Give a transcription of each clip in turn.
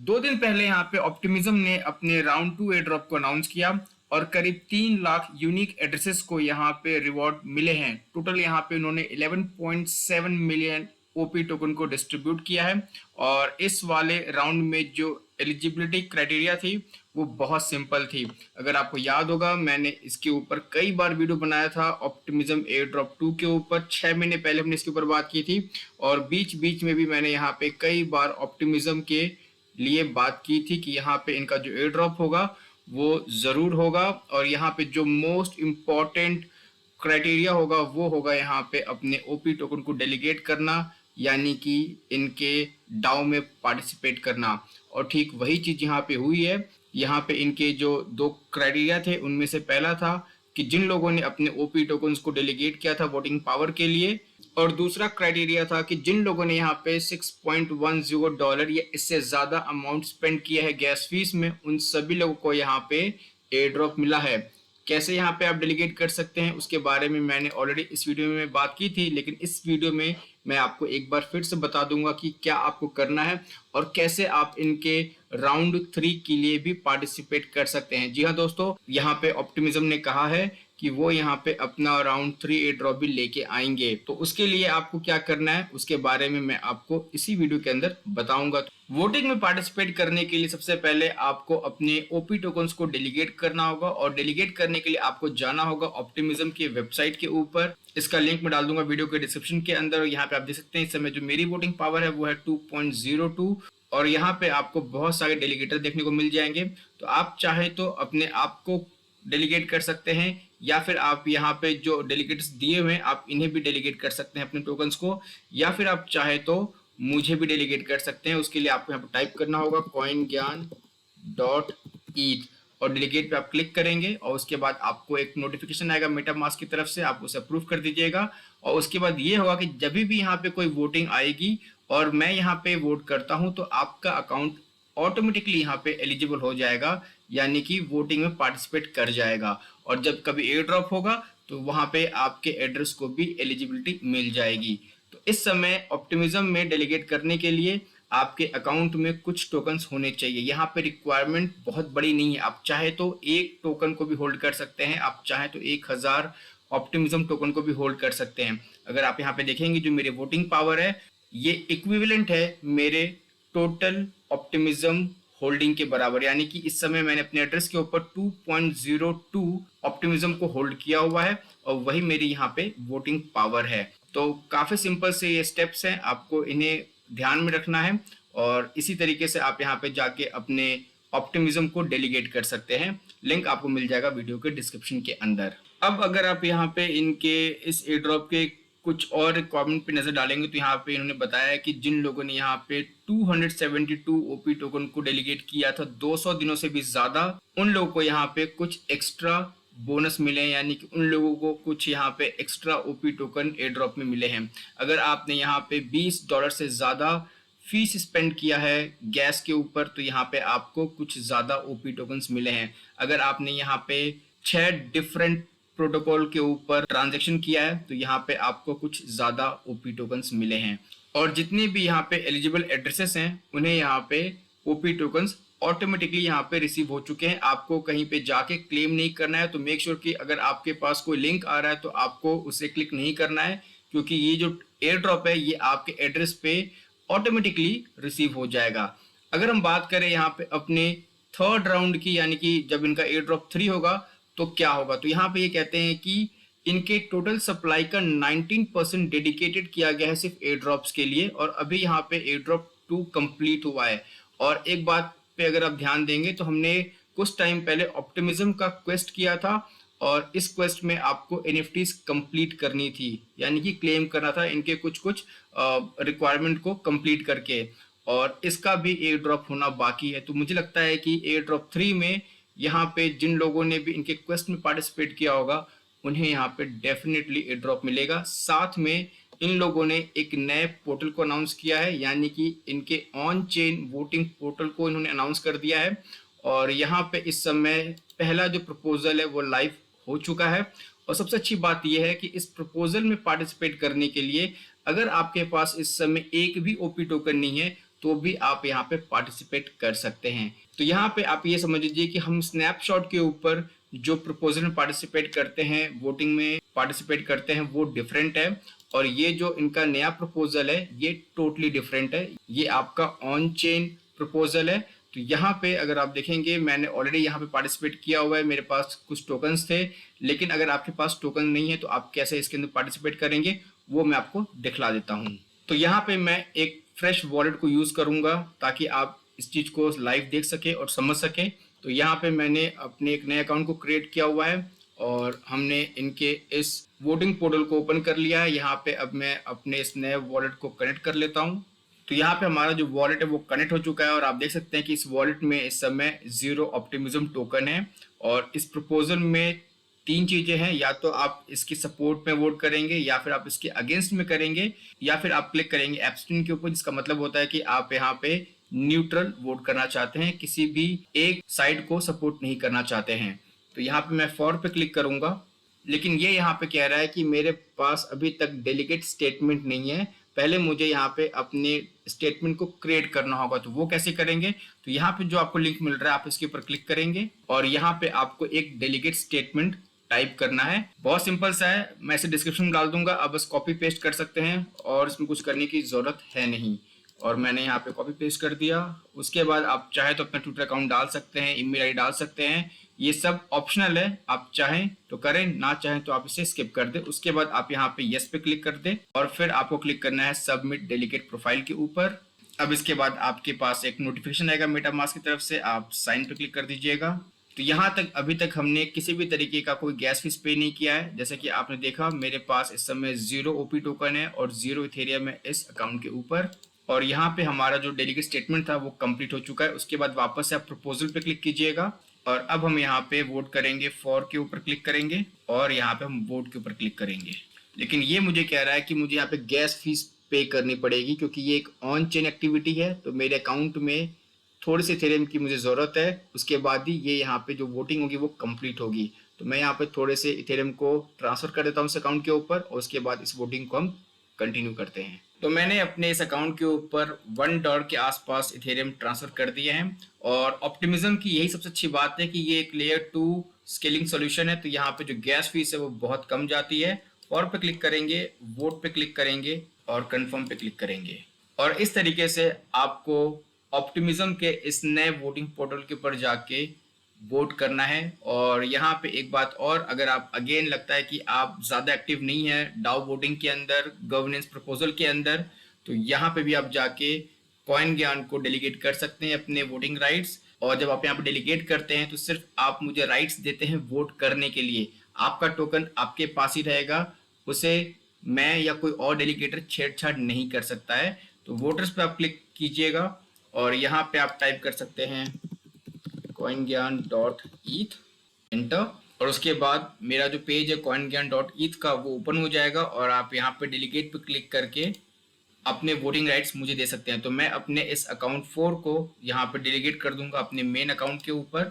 2 दिन पहले यहाँ पे ऑप्टिमिज्म ने अपने राउंड 2 एयर ड्रॉप को अनाउंस किया और करीब 3 लाख यूनिक एड्रेसेस को यहाँ पे रिवॉर्ड मिले हैं। टोटल यहाँ पे उन्होंने 11.7 मिलियन ओपी टोकन को डिस्ट्रीब्यूट किया है और इस वाले राउंड में जो एलिजिबिलिटी क्राइटेरिया थी वो बहुत सिंपल थी। अगर आपको याद होगा, मैंने इसके ऊपर कई बार वीडियो बनाया था ऑप्टिमिज्म एयर ड्रॉप 2 के ऊपर। 6 महीने पहले हमने इसके ऊपर बात की थी और बीच बीच में भी मैंने यहाँ पे कई बार ऑप्टिमिज्म के लिए बात की थी कि यहाँ पे इनका जो एयर ड्रॉप होगा वो जरूर होगा और यहाँ पे जो मोस्ट इम्पॉर्टेंट क्राइटेरिया होगा वो होगा यहाँ पे अपने ओपी टोकन को डेलीगेट करना, यानी कि इनके डाउ में पार्टिसिपेट करना। और ठीक वही चीज यहाँ पे हुई है। यहाँ पे इनके जो 2 क्राइटेरिया थे उनमें से पहला था कि जिन लोगों ने अपने ओपी टोकन्स को डेलीगेट किया था वोटिंग पावर के लिए, और दूसरा क्राइटेरिया था कि जिन लोगों ने यहाँ पे $6.10 या इससे ज्यादा अमाउंट स्पेंड किया है गैस फीस में, उन सभी लोगों को यहाँ पे एयर ड्रॉप मिला है। कैसे यहाँ पे आप डेलीगेट कर सकते हैं उसके बारे में मैंने ऑलरेडी इस वीडियो में बात की थी, लेकिन इस वीडियो में मैं आपको एक बार फिर से बता दूंगा कि क्या आपको करना है और कैसे आप इनके राउंड 3 के लिए भी पार्टिसिपेट कर सकते हैं। जी हाँ दोस्तों, यहाँ पे ऑप्टिमिज्म ने कहा है कि वो यहाँ पे अपना राउंड 3 एयर ड्रॉप भी लेके आएंगे। तो उसके लिए आपको क्या करना है उसके बारे में मैं आपको इसी वीडियो के अंदर बताऊंगा। वोटिंग में पार्टिसिपेट करने के लिए सबसे पहले आपको अपने ओपी टोकन्स को डेलीगेट करना होगा और डेलीगेट करने के लिए आपको जाना होगा ऑप्टिमिज्म की वेबसाइट के ऊपर। इसका लिंक मैं डाल दूंगा वीडियो के डिस्क्रिप्शन के अंदर। यहाँ पे आप देख सकते हैं इस समय जो मेरी वोटिंग पावर है वो है 2.02 और यहाँ पे आपको बहुत सारे डेलीगेटर देखने को मिल जाएंगे। तो आप चाहे तो अपने आप को डेलीगेट कर सकते हैं या फिर आप यहाँ पे जो डेलीगेट्स दिए हुए हैं आप इन्हें भी डेलीगेट कर सकते हैं अपने टोकन्स को, या फिर आप चाहे तो मुझे भी डेलीगेट कर सकते हैं। उसके लिए आपको यहाँ पे टाइप करना होगा coingyan.eth और डेलीगेट पे आप क्लिक करेंगे और उसके बाद आपको एक नोटिफिकेशन आएगा मेटामास्क की तरफ से, आप उसे अप्रूव कर दीजिएगा। और उसके बाद ये होगा कि जब भी यहाँ पे कोई वोटिंग आएगी और मैं यहाँ पे वोट करता हूँ तो आपका अकाउंट ऑटोमेटिकली यहाँ पे एलिजिबल हो जाएगा, यानी कि वोटिंग में पार्टिसिपेट कर जाएगा। और जब कभी एयर ड्रॉप होगा तो वहां पे आपके एड्रेस को भी एलिजिबिलिटी मिल जाएगी। तो इस समय ऑप्टिमिज्म में डेलीगेट करने के लिए आपके अकाउंट में कुछ टोकन्स होने चाहिए। यहाँ पे रिक्वायरमेंट बहुत बड़ी नहीं है, आप चाहे तो एक टोकन को भी होल्ड कर सकते हैं, आप चाहे तो 1000 ऑप्टिमिज्म टोकन को भी होल्ड कर सकते हैं। अगर आप यहाँ पे देखेंगे जो मेरी वोटिंग पावर है ये इक्विवेलेंट है मेरे टोटल ऑप्टिमिज्म होल्डिंग के बराबर, यानी कि इस समय मैंने अपने एड्रेस के ऊपर 2.02 ऑप्टिमिज्म को होल्ड किया हुआ है और वही मेरी यहाँ पे वोटिंग पावर है। तो काफी सिंपल से ये स्टेप्स हैं, आपको इन्हें ध्यान में रखना है और इसी तरीके से आप यहाँ पे जाके अपने ऑप्टिमिज्म को डेलीगेट कर सकते हैं। लिंक आपको मिल जाएगा वीडियो के डिस्क्रिप्शन के अंदर। अब अगर आप यहाँ पे इनके इस एयर ड्रॉप के कुछ और रिक्वायरमेंट पे नजर डालेंगे तो यहाँ पे इन्होंने बताया कि जिन लोगों ने यहाँ पे 272 ओपी टोकन को डेलीगेट किया था 200 दिनों से भी ज्यादा, उन लोगों को यहाँ पे कुछ एक्स्ट्रा बोनस मिले हैं, यानी कि उन लोगों को कुछ यहाँ पे extra OP token air drop में मिले हैं। अगर आपने यहाँ पे $20 से ज्यादा फीस स्पेंड किया है गैस के ऊपर तो यहाँ पे आपको कुछ ज्यादा ओपी टोकन्स मिले हैं। अगर आपने यहाँ पे 6 डिफरेंट प्रोटोकॉल के ऊपर ट्रांजैक्शन किया है तो यहाँ पे आपको कुछ ज्यादा ओपी टोकन्स मिले हैं। और जितने भी यहाँ पे एलिजिबल एड्रेसेस हैं उन्हें यहाँ पे ओपी टोकन्स ऑटोमेटिकली यहाँ पे रिसीव हो चुके हैं। आपको कहीं पे जाके क्लेम नहीं करना है। तो मेक श्योर कि अगर आपके पास कोई लिंक आ रहा है तो आपको उसे क्लिक नहीं करना है, क्योंकि ये जो एयर ड्रॉप है ये आपके एड्रेस पे ऑटोमेटिकली रिसीव हो जाएगा। अगर हम बात करें यहाँ पे अपने थर्ड राउंड की, यानी कि जब इनका एयर ड्रॉप 3 होगा तो क्या होगा, तो यहाँ पे ये कहते हैं कि इनके टोटल सप्लाई का 19% डेडिकेटेड किया गया है सिर्फ एयर ड्रॉप्स के लिए और अभी यहाँ पे एयर ड्रॉप 2 कंप्लीट हुआ है। और एक बात पे अगर आप ध्यान देंगे तो हमने कुछ टाइम पहले ऑप्टिमिज्म का क्वेस्ट किया था और इस क्वेस्ट में आपको NFTs कंप्लीट करनी थी, यानी कि क्लेम करना था इनके कुछ रिक्वायरमेंट को कंप्लीट करके, और इसका भी एयर ड्रॉप होना बाकी है। तो मुझे लगता है कि एयर ड्रॉप 3 में यहाँ पे जिन लोगों ने भी इनके क्वेस्ट में पार्टिसिपेट किया होगा उन्हें यहाँ पे डेफिनेटली एयर ड्रॉप मिलेगा। साथ में इन लोगों ने एक नए पोर्टल को अनाउंस किया है, यानी कि इनके ऑन चेन वोटिंग पोर्टल को इन्होंने अनाउंस कर दिया है और यहाँ पे इस समय पहला जो प्रपोजल है वो लाइव हो चुका है। और सबसे अच्छी बात यह है कि इस प्रपोजल में पार्टिसिपेट करने के लिए अगर आपके पास इस समय एक भी ओपी टोकन नहीं है तो भी आप यहाँ पे पार्टिसिपेट कर सकते हैं। तो यहाँ पे आप ये समझ लीजिए कि हम स्नैपशॉट के ऊपर जो प्रपोजल में पार्टिसिपेट करते हैं, वोटिंग में पार्टिसिपेट करते हैं, वो डिफरेंट है, और ये जो इनका नया प्रपोजल है ये टोटली डिफरेंट है। ये आपका ऑन चेन प्रपोजल है। तो यहाँ पे अगर आप देखेंगे, मैंने ऑलरेडी यहाँ पे पार्टिसिपेट किया हुआ है, मेरे पास कुछ टोकन्स थे, लेकिन अगर आपके पास टोकन नहीं है तो आप कैसे इसके अंदर पार्टिसिपेट करेंगे वो मैं आपको दिखला देता हूँ। तो यहाँ पे मैं एक फ्रेश वॉलेट को यूज करूंगा ताकि आप इस चीज को लाइव देख सके और समझ सके। तो यहाँ पे मैंने अपने एक नए अकाउंट को क्रिएट किया हुआ है और हमने इनके इस वोटिंग पोर्टल को ओपन कर लिया है। यहाँ पे अब मैं अपने इस नए वॉलेट को कनेक्ट कर लेता हूँ। तो यहाँ पे हमारा जो वॉलेट है वो कनेक्ट हो चुका है और आप देख सकते हैं कि इस वॉलेट में इस समय 0 ऑप्टिमिज्म टोकन है। और इस प्रपोजल में 3 चीजें हैं, या तो आप इसकी सपोर्ट में वोट करेंगे, या फिर आप इसके अगेंस्ट में करेंगे, या फिर आप क्लिक करेंगे एब्सटेन के ऊपर, जिसका मतलब होता है कि आप यहाँ पे न्यूट्रल वोट करना चाहते हैं, किसी भी एक साइड को सपोर्ट नहीं करना चाहते हैं। तो यहाँ पे मैं फॉर पे क्लिक करूंगा, लेकिन ये यहाँ पे कह रहा है कि मेरे पास अभी तक डेलीगेट स्टेटमेंट नहीं है, पहले मुझे यहाँ पे अपने स्टेटमेंट को क्रिएट करना होगा। तो वो कैसे करेंगे? तो यहाँ पे जो आपको लिंक मिल रहा है आप इसके ऊपर क्लिक करेंगे और यहाँ पे आपको एक डेलीगेट स्टेटमेंट टाइप करना है। बहुत सिंपल सा है, मैं इसे डिस्क्रिप्शन में डाल दूंगा, आप बस कॉपी पेस्ट कर सकते हैं और इसमें कुछ करने की जरूरत है नहीं। और मैंने यहाँ पे कॉपी पेस्ट कर दिया। उसके बाद आप चाहे तो अपना ट्विटर अकाउंट डाल सकते हैं, ईमेल आईडी डाल सकते हैं, ये सब ऑप्शनल है, आप चाहें तो करें, ना चाहें तो आप इसे स्किप कर दें। उसके बाद आप यहाँ पे यस पे क्लिक कर दें और फिर आपको क्लिक करना है सबमिट डेलीगेट प्रोफाइल के ऊपर। अब इसके बाद आपके पास एक नोटिफिकेशन आएगा मेटामास्क की तरफ से, आप साइन पे क्लिक कर दीजिएगा। तो यहाँ तक अभी तक हमने किसी भी तरीके का कोई गैस फीस पे नहीं किया है। जैसे कि आपने देखा मेरे पास इस समय 0 ओपी टोकन है और 0 इथेरियम है इस अकाउंट के ऊपर। और यहाँ पे हमारा जो डेलीगेट स्टेटमेंट था वो कंप्लीट हो चुका है। उसके बाद वापस से आप प्रपोजल पे क्लिक कीजिएगा और अब हम यहाँ पे वोट करेंगे, फॉर के ऊपर क्लिक करेंगे और यहाँ पे हम वोट के ऊपर क्लिक करेंगे। लेकिन ये मुझे कह रहा है कि मुझे यहाँ पे गैस फीस पे करनी पड़ेगी क्योंकि ये एक ऑन चेन एक्टिविटी है, तो मेरे अकाउंट में थोड़ी सी इथेरियम की मुझे ज़रूरत है। उसके बाद ही ये यहाँ पे जो वोटिंग होगी वो कंप्लीट होगी। तो मैं यहाँ पे थोड़े से इथेरियम को ट्रांसफ़र कर देता हूँ इस अकाउंट के ऊपर और उसके बाद इस वोटिंग को हम कंटिन्यू करते हैं। तो मैंने अपने इस अकाउंट के ऊपर $1 के आसपास इथेरियम ट्रांसफ़र कर दिए हैं। और ऑप्टिमिज्म की यही सबसे अच्छी बात है कि ये एक लेयर 2 स्केलिंग सोल्यूशन है, तो यहाँ पे जो गैस फीस है वो बहुत कम जाती है। फॉर पे क्लिक करेंगे, वोट पे क्लिक करेंगे और कन्फर्म पे क्लिक करेंगे और इस तरीके से आपको ऑप्टिमिज्म के इस नए वोटिंग पोर्टल के ऊपर जाके वोट करना है। और यहाँ पे एक बात और, अगर आप अगेन लगता है कि आप ज़्यादा एक्टिव नहीं है डाउ वोटिंग के अंदर, गवर्नेंस प्रपोजल के अंदर, तो यहाँ पे भी आप जाके कॉइन ज्ञान को डेलीगेट कर सकते हैं अपने वोटिंग राइट्स। और जब आप यहाँ पे डेलीगेट करते हैं तो सिर्फ आप मुझे राइट्स देते हैं वोट करने के लिए, आपका टोकन आपके पास ही रहेगा, उसे मैं या कोई और डेलीगेटर छेड़छाड़ नहीं कर सकता है। तो वोटर्स पे आप क्लिक कीजिएगा और यहाँ पे आप टाइप कर सकते हैं coingyan.eth, एंटर, और उसके बाद मेरा जो पेज है coingyan.eth का वो ओपन हो जाएगा और आप यहाँ पे डेलीगेट पे क्लिक करके अपने वोटिंग राइट्स मुझे दे सकते हैं। तो मैं अपने इस अकाउंट 4 को यहाँ पे डेलीगेट कर दूंगा अपने मेन अकाउंट के ऊपर,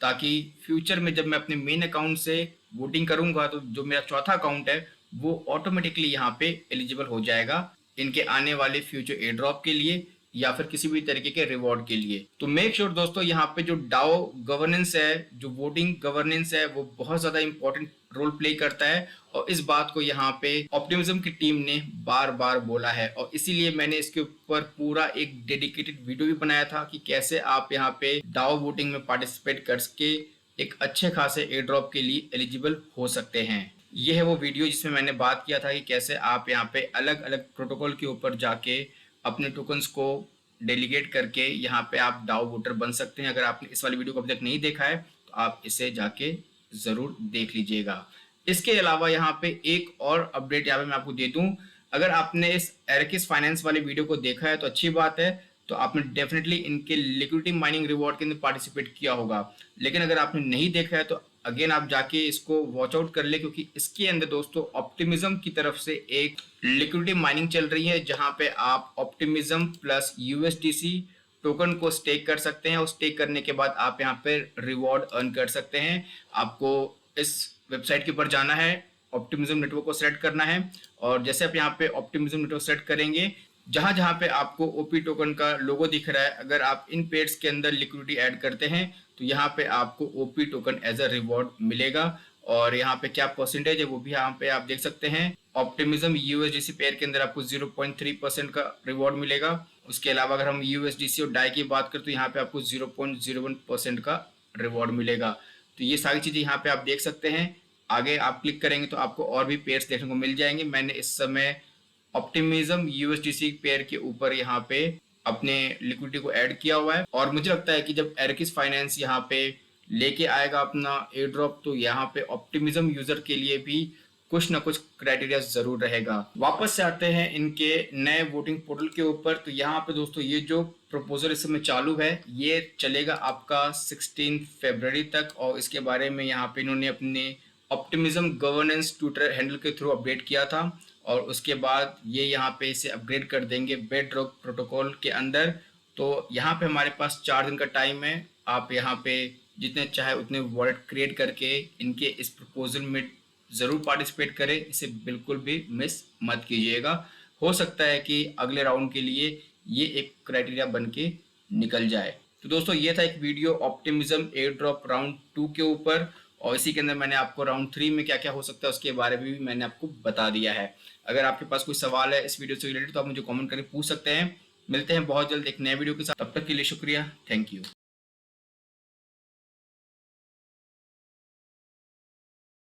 ताकि फ्यूचर में जब मैं अपने मेन अकाउंट से वोटिंग करूंगा तो जो मेरा चौथा अकाउंट है वो ऑटोमेटिकली यहाँ पे एलिजिबल हो जाएगा इनके आने वाले फ्यूचर एयर ड्रॉप के लिए या फिर किसी भी तरीके के रिवॉर्ड के लिए। तो मेक श्योर दोस्तों, यहाँ पे जो डाओ गवर्नेंस है, जो वोटिंग गवर्नेंस है, वो बहुत ज्यादा इंपॉर्टेंट रोल प्ले करता है और इस बात को यहाँ पे ऑप्टिमिज्म की टीम ने बार बार बोला है और इसीलिए मैंने इसके ऊपर पूरा एक डेडिकेटेड वीडियो भी बनाया था कि कैसे आप यहाँ पे डाओ वोटिंग में पार्टिसिपेट करके एक अच्छे खासे एयर ड्रॉप के लिए एलिजिबल हो सकते हैं। यह है वो वीडियो जिसमें मैंने बात किया था कि कैसे आप यहाँ पे अलग अलग प्रोटोकॉल के ऊपर जाके अपने टोकन्स को डेलीगेट करके यहाँ पे आप डाओ वोटर बन सकते हैं। अगर आपने इस वाली वीडियो को अभी तक नहीं देखा है तो आप इसे जाके जरूर देख लीजिएगा। इसके अलावा यहाँ पे एक और अपडेट यहाँ पे मैं आपको दे दूं, अगर आपने इस एरकिस फाइनेंस वाली वीडियो को देखा है तो अच्छी बात है, तो आपने डेफिनेटली इनके लिक्विडिटी माइनिंग रिवॉर्ड के अंदर पार्टिसिपेट किया होगा। लेकिन अगर आपने नहीं देखा है तो अगेन आप जाके इसको वॉच आउट कर ले, क्योंकि इसके अंदर दोस्तों ऑप्टिमिज्म की तरफ से एक लिक्विडिटी माइनिंग चल रही है जहां पे आप ऑप्टिमिज्म प्लस यूएसडीसी टोकन को स्टेक कर सकते हैं और स्टेक करने के बाद आप यहाँ पे रिवॉर्ड अर्न कर सकते हैं। आपको इस वेबसाइट के ऊपर जाना है, ऑप्टिमिज्म नेटवर्क को सेलेक्ट करना है और जैसे आप यहाँ पे ऑप्टिमिज्म नेटवर्क सेलेक्ट करेंगे जहां जहां पे आपको ओपी टोकन का लोगो दिख रहा है, अगर आप इन पेयर्स के अंदर लिक्विडिटी ऐड करते हैं तो यहाँ पे आपको OP token as a reward मिलेगा। और यहाँ पे क्या परसेंटेज है वो भी यहाँ पे आप देख सकते हैं। ऑप्टिमिज्म यूएसडीसी पेयर के अंदर आपको 0.3% का रिवॉर्ड मिलेगा। उसके अलावा अगर हम यूएसडीसी और डाई की बात करें तो यहाँ पे आपको 0.01% का रिवॉर्ड मिलेगा। तो ये सारी चीजें यहाँ पे आप देख सकते हैं। आगे आप क्लिक करेंगे तो आपको और भी पेयर्स देखने को मिल जाएंगे। मैंने इस समय ऑप्टिमिज्म यूएसडीसी पेयर के ऊपर यहाँ पे अपने लिक्विडिटी को ऐड किया हुआ है, और मुझे लगता है कि जब एरकिस फाइनेंस यहाँ पे लेके आएगा अपना एयर ड्रॉप तो यहाँ पे ऑप्टिमिज्म यूजर के लिए भी कुछ ना कुछ क्राइटेरिया जरूर रहेगा। वापस से आते हैं इनके नए वोटिंग पोर्टल के ऊपर। तो यहाँ पे दोस्तों ये जो प्रपोजल इस समय चालू है ये चलेगा आपका 16 फरवरी तक, और इसके बारे में यहाँ पे इन्होंने अपने ऑप्टिमिज्म गवर्नेंस ट्विटर हैंडल के थ्रू अपडेट किया था, और उसके बाद ये यहाँ पे इसे अपग्रेड कर देंगे बेडरॉक प्रोटोकॉल के अंदर। तो यहाँ पे हमारे पास 4 दिन का टाइम है। आप यहाँ पे जितने चाहे उतने वॉलेट क्रिएट करके इनके इस प्रपोजल में ज़रूर पार्टिसिपेट करें, इसे बिल्कुल भी मिस मत कीजिएगा। हो सकता है कि अगले राउंड के लिए ये एक क्राइटेरिया बन के निकल जाए। तो दोस्तों ये था एक video optimism air drop round 2 के ऊपर, और इसी के अंदर मैंने आपको राउंड 3 में क्या क्या हो सकता है उसके बारे में भी मैंने आपको बता दिया है। अगर आपके पास कोई सवाल है इस वीडियो से रिलेटेड तो आप मुझे कमेंट करके पूछ सकते हैं। मिलते हैं बहुत जल्द एक नए वीडियो के साथ, तब तक के लिए शुक्रिया, थैंक यू।